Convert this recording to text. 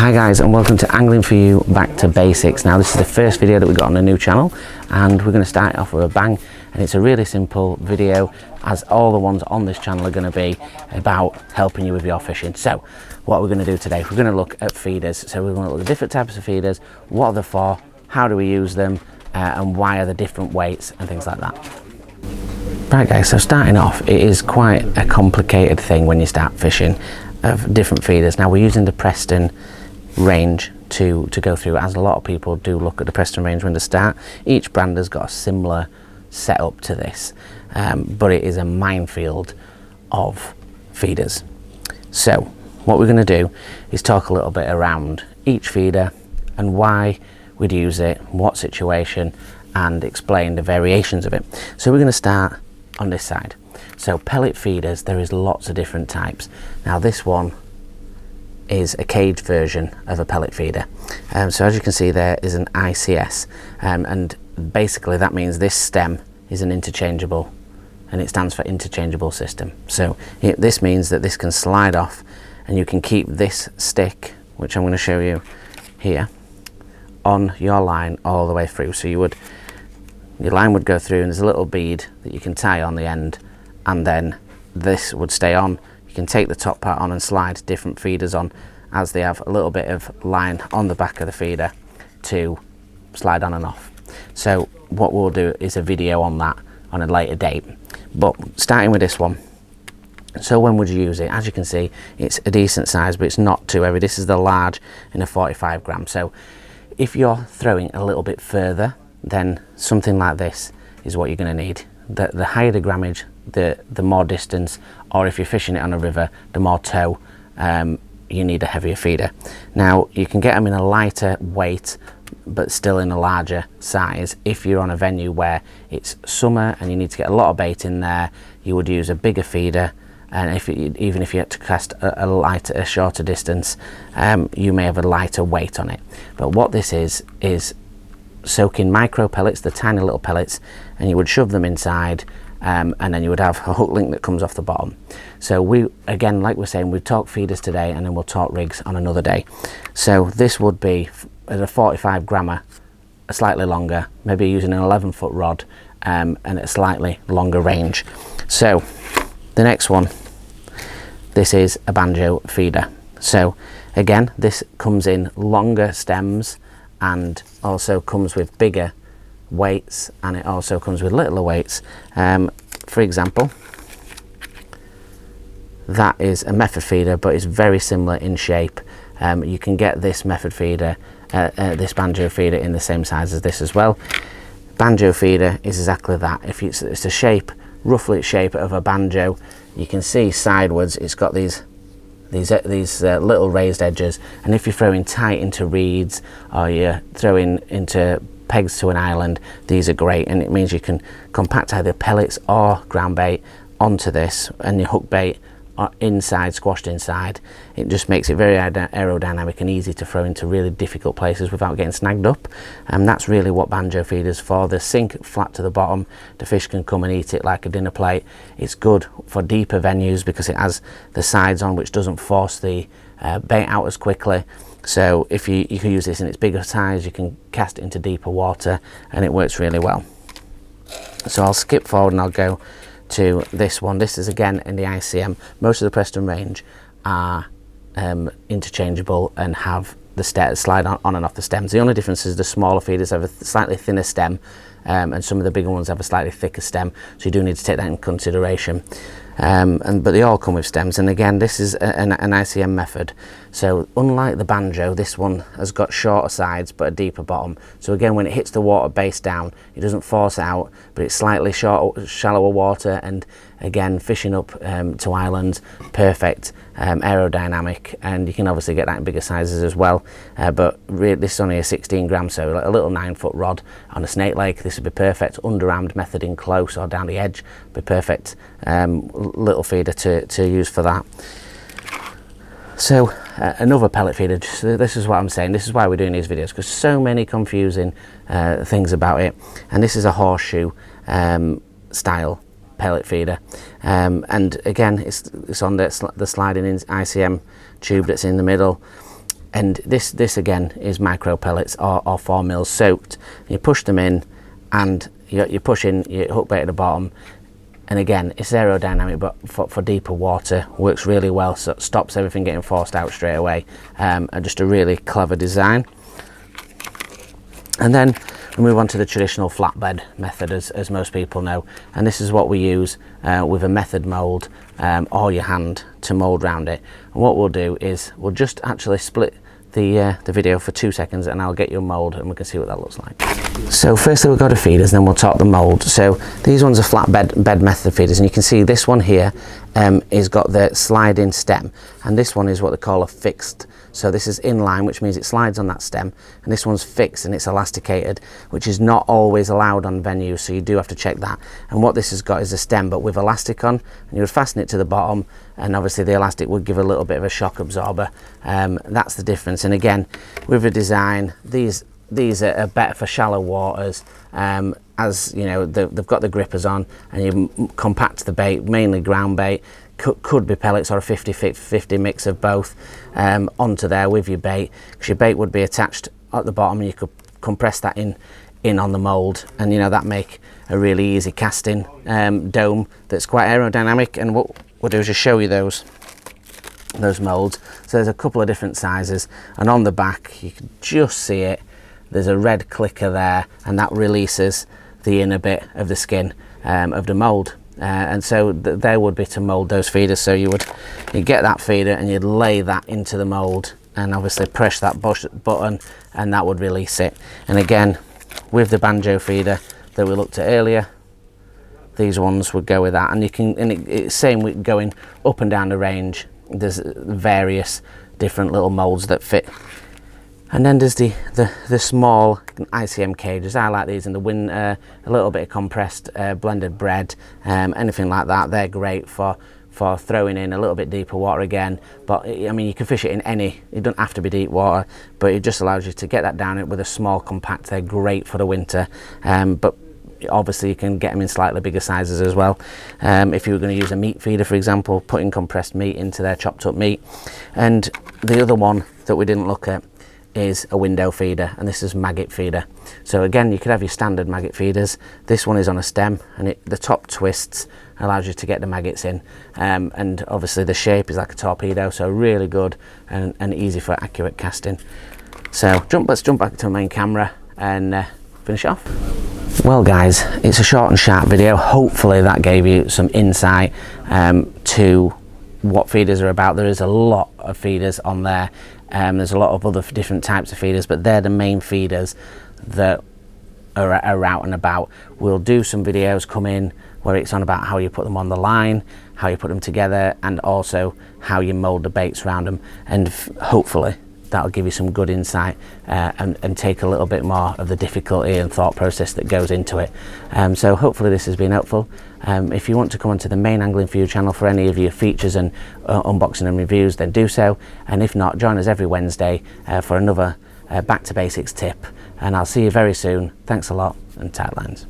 Hi guys, and welcome to Angling For You Back to Basics. Now this is the first video that we got on the new channel, and we're going to start off with a bang. And it's a really simple video, as all the ones on this channel are going to be about helping you with your fishing. So what we're going to do today, we're going to look at feeders. So we're going to look at different types of feeders, what are they for, how do we use them, and why are the different weights and things like that. Right guys, so starting off, it is quite a complicated thing when you start fishing of different feeders. Now we're using the Preston range to go through, as a lot of people do look at the Preston range when they start. Each brand has got a similar setup to this, but it is a minefield of feeders. So what we're going to do is talk a little bit around each feeder and why we'd use it, what situation, and explain the variations of it. So we're going to start on this side. So pellet feeders, there is lots of different types. Now this one is a cage version of a pellet feeder. So as you can see, there is an ICS, and basically that means this stem is an interchangeable, and it stands for interchangeable system. So this means that this can slide off, and you can keep this stick, which I'm going to show you here, on your line all the way through. So your line would go through, and there's a little bead that you can tie on the end, and then this would stay on. You can take the top part on and slide different feeders on, as they have a little bit of line on the back of the feeder to slide on and off. So what we'll do is a video on that on a later date. But starting with this one, so when would you use it? As you can see, it's a decent size, but it's not too heavy. This is the large in a 45 gram. So if you're throwing a little bit further, then something like this is what you're going to need. The higher the grammage, the more distance, or if you're fishing it on a river, the more tow, you need a heavier feeder. Now you can get them in a lighter weight but still in a larger size. If you're on a venue where it's summer and you need to get a lot of bait in there, you would use a bigger feeder. And even if you had to cast a shorter distance, you may have a lighter weight on it. But what this is soaking micro pellets, the tiny little pellets, and you would shove them inside, and then you would have a hook link that comes off the bottom. So we, again, like we're saying, we talk feeders today, and then we'll talk rigs on another day. So this would be at a 45 grammer, slightly longer, maybe using an 11-foot rod, and a slightly longer range. So the next one, this is a banjo feeder. So again, this comes in longer stems and also comes with bigger weights, and it also comes with littler weights. For example, that is a method feeder, but it's very similar in shape. You can get this method feeder, this banjo feeder, in the same size as this as well. Banjo feeder is exactly that. If it's a shape, roughly shape of a banjo, you can see sidewards it's got these little raised edges, and if you're throwing tight into reeds or you're throwing into pegs to an island, these are great, and it means you can compact either pellets or ground bait onto this, and your hook bait inside, squashed inside. It just makes it very aerodynamic and easy to throw into really difficult places without getting snagged up. And that's really what banjo feeders for. They sink flat to the bottom, the fish can come and eat it like a dinner plate. It's good for deeper venues because it has the sides on, which doesn't force the bait out as quickly. So if you can use this in its bigger size, you can cast it into deeper water, and it works really well. So I'll skip forward and I'll go to this one. This is again in the ICM. Most of the Preston range are interchangeable and have the slide on and off the stems. The only difference is the smaller feeders have a slightly thinner stem, and some of the bigger ones have a slightly thicker stem, so you do need to take that in consideration. But they all come with stems, and again, this is an ICM method. So unlike the banjo, this one has got shorter sides but a deeper bottom. So again, when it hits the water base down, it doesn't force out, but it's slightly shallower water, and again, fishing up to islands, perfect, aerodynamic, and you can obviously get that in bigger sizes as well. But really, this is only a 16 gram, so like a little 9-foot rod on a snake lake, this would be perfect. Underarmed method in close or down the edge, be perfect little feeder to use for that. So another pellet feeder, this is what I'm saying, this is why we're doing these videos, because so many confusing things about it. And this is a horseshoe style pellet feeder, and again it's on the sliding in ICM tube that's in the middle. And this again is micro pellets or 4 mils soaked. You push them in, and you push in your hook bait at the bottom. And again, it's aerodynamic, but for deeper water, works really well, so it stops everything getting forced out straight away. And just a really clever design. And then we move on to the traditional flatbed method, as most people know. And this is what we use with a method mould or your hand to mould around it. And what we'll do is we'll just actually split the video for 2 seconds, and I'll get you a mould and we can see what that looks like. So firstly we've got the feeders, and then we'll talk the mould. So these ones are flatbed bed method feeders, and you can see this one here is got the sliding stem, and this one is what they call a fixed. So this is inline, which means it slides on that stem, and this one's fixed and it's elasticated, which is not always allowed on venues, so you do have to check that. And what this has got is a stem but with elastic on, and you would fasten it to the bottom, and obviously the elastic would give a little bit of a shock absorber. That's the difference. And again, with the design, these are better for shallow waters. As you know, they've got the grippers on, and you compact the bait, mainly ground bait. Could be pellets or a 50-50 mix of both onto there with your bait, because your bait would be attached at the bottom, and you could compress that in on the mould, and you know, that make a really easy casting dome that's quite aerodynamic. And what we'll do is just show you those moulds. So there's a couple of different sizes, and on the back you can just see it, there's a red clicker there, and that releases the inner bit of the skin of the mould. And so there would be to mould those feeders. So you'd get that feeder and you'd lay that into the mould, and obviously press that button, and that would release it. And again, with the banjo feeder that we looked at earlier, these ones would go with that. And you can, and it's same with going up and down the range. There's various different little moulds that fit. And then there's the small ICM cages. I like these in the wind, a little bit of compressed blended bread, anything like that. They're great for throwing in a little bit deeper water again. But I mean, you can fish it in any, it doesn't have to be deep water, but it just allows you to get that down with a small compact. They're great for the winter, but obviously you can get them in slightly bigger sizes as well. If you were going to use a meat feeder, for example, putting compressed meat into their chopped up meat. And the other one that we didn't look at is a window feeder, and this is maggot feeder. So again, you could have your standard maggot feeders. This one is on a stem, and the top twists, allows you to get the maggots in, and obviously the shape is like a torpedo, so really good and easy for accurate casting. So let's jump back to the main camera and finish off. Well guys, it's a short and sharp video. Hopefully that gave you some insight to what feeders are about. There is a lot of feeders on there. There's a lot of other different types of feeders, but they're the main feeders that are out and about. We'll do some videos come in where it's on about how you put them on the line, how you put them together, and also how you mould the baits around them. And hopefully that'll give you some good insight and take a little bit more of the difficulty and thought process that goes into it. So hopefully this has been helpful. If you want to come onto the main Angling For You channel for any of your features and unboxing and reviews, then do so. And if not, join us every Wednesday for another Back to Basics tip. And I'll see you very soon. Thanks a lot, and tight lines.